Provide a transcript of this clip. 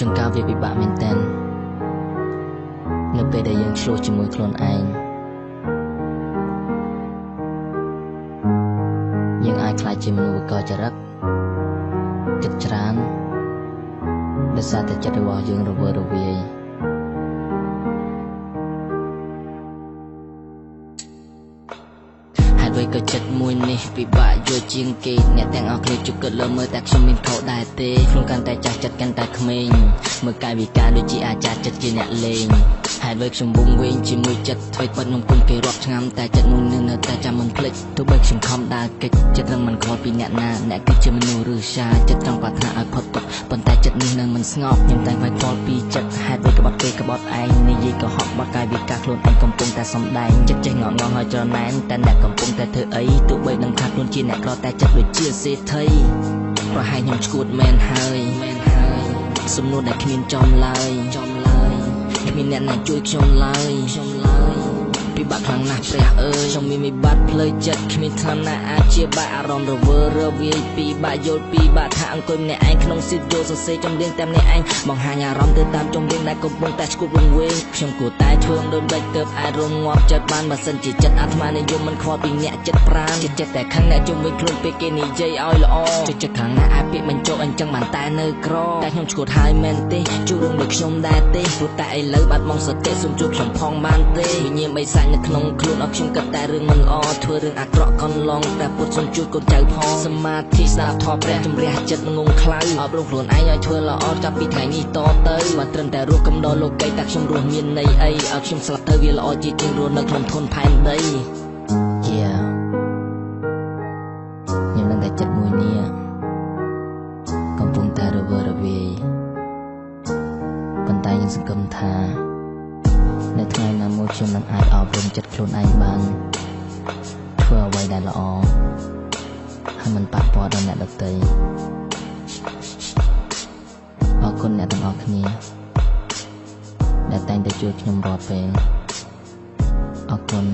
งก้าววิบัติមែនតើនៅពេលដែលយើងឆ្លោះជាមួយខ្លួនឯងយើងអាចខ្លាចជាមនុស្សវិកលចរិតគិតច្រើនដោយសារតែចិត្តរបស់យើងរវើរវាយហើយក៏ចិត្តមួយនេះពិបាកយល់ជាងគេអ្នកទាំងអស់គ្នាជគិតលើមើលតែខ្ញុំមានខុសដែរទេខ្លួនកាន់តែចាស់ចិត្តកាន់តែក្មេងមើលកាយវិការដូចជាអាចារ្យចិត្តជាអ្នកលេងហើយបើខ្ញុំវងវែងជាមួយចិត្តថ្មីពិតក្នុងគុំគេរាប់ឆ្នាំតែចិត្តនោះនៅតែចាំមិនភ្លេចទោះបីខ្ញុំខំដើរកិច្ចចិត្តនឹងមិនខ្វល់ពីអ្នកណាអ្នកគឺជាមនុស្សឬសាចិត្តចង់ប្រាថ្នាឲ្យផុតទុកប៉ុន្តែចិត្តនេះនៅមិនស្ងប់ខ្ញុំតែវាយខ្វល់ពីចិត្តហេតុអ្វីក្បត់គេក្បត់ឯងនិយាយក៏ហក់បាត់កាយវិការខ្លួនឯងកំពុងតែសំដែងចិត្តចេះងក់ងល់ហើយច្រណែនតែអ្នកកំពុងតែធ្វើអីទោះបីនឹងថាខ្លួនជាអ្នកក្រតែចិត្តដូចជាសេដ្ឋីប្រហែលខ្ញុំឈួតមែនហើយសំណួរដែលគ្មានចំឡើយគ្មានអ្នកណាជួយខ្ញុំឡើយពិបាកខ្លាំងណាស់ព្រះអើយខ្ញុំមានវិបត្តិផ្លូវចិត្តគ្មានថ្នាំណាអាចជាបាក់អារម្មណ៍រវើរវាយពីបាក់យល់ពីបាក់ថាអង្គុយម្នាក់ឯងក្នុងស៊ីតយល់សរសេរចម្រៀងតែម្នាក់ឯងបង្ហាញអារម្មណ៍ទៅតាមចម្រៀងដែលកំពុងតែឈួតវង្វេងខ្ញុំគួរតែធ្វើដូចបេចទើបអាចរងងាប់ចិត្តបានបើសិនជាចិត្តអាត្មានិយមមិនខ្វល់ពីអ្នកចិត្តប្រាណចិត្តតែខាងអ្នកជុំវិញខ្លួនពេលគេនិយាយឲ្យល្អចិត្តខាងណាអាចពាក្យបញ្ចុះអញ្ចឹងបានតែនៅក្រតែខ្ញុំឈួតហើយមែនទេជួបរឿងដូចខ្ញុំដែរទេព្រោះតែឥឡូវបាត់បង់សតិសូមជួបខ្ញុំផងបានទេវិញ្ញាណបិសាចនៅក្នុងខ្លួនអត់ខ្ញុំគិតតែរឿងមិនល្អធ្វើរឿងអាក្រក់កន្លងតែពុតសូមជួយកូនចៅផងសមាធិស្ដាប់ធម៌ព្រះជំរះចិត្តងងខ្លៅអប់រំខ្លួនឯងឲ្យធ្វើល្អចាប់ពីថ្ងៃនេះតទៅមិនត្រឹមតែរស់កំដរលោកីតែខ្ញុំរស់មានន័យអីឲ្យខ្ញុំស្លាប់ទៅវាល្អជាជាងរស់នៅក្នុងធនផែនដីខ្ញុំនឹងតែចិត្តមួយនេះកំពុងតែរវើរវាយប៉ុន្តែយើងសង្ឃឹមថានៅថ្ងៃណាមួយខ្ញុំនឹងអាចអប់រំចិត្តខ្លួនឯងបានធ្វើអ្វីដែលល្អហើយមិនប៉ះពាល់ដល់អ្នកដទៃអរគុណអ្នកទាំងអស់គ្នាដែលតែងតែជួយខ្ញុំរាល់ពេលអរគុណ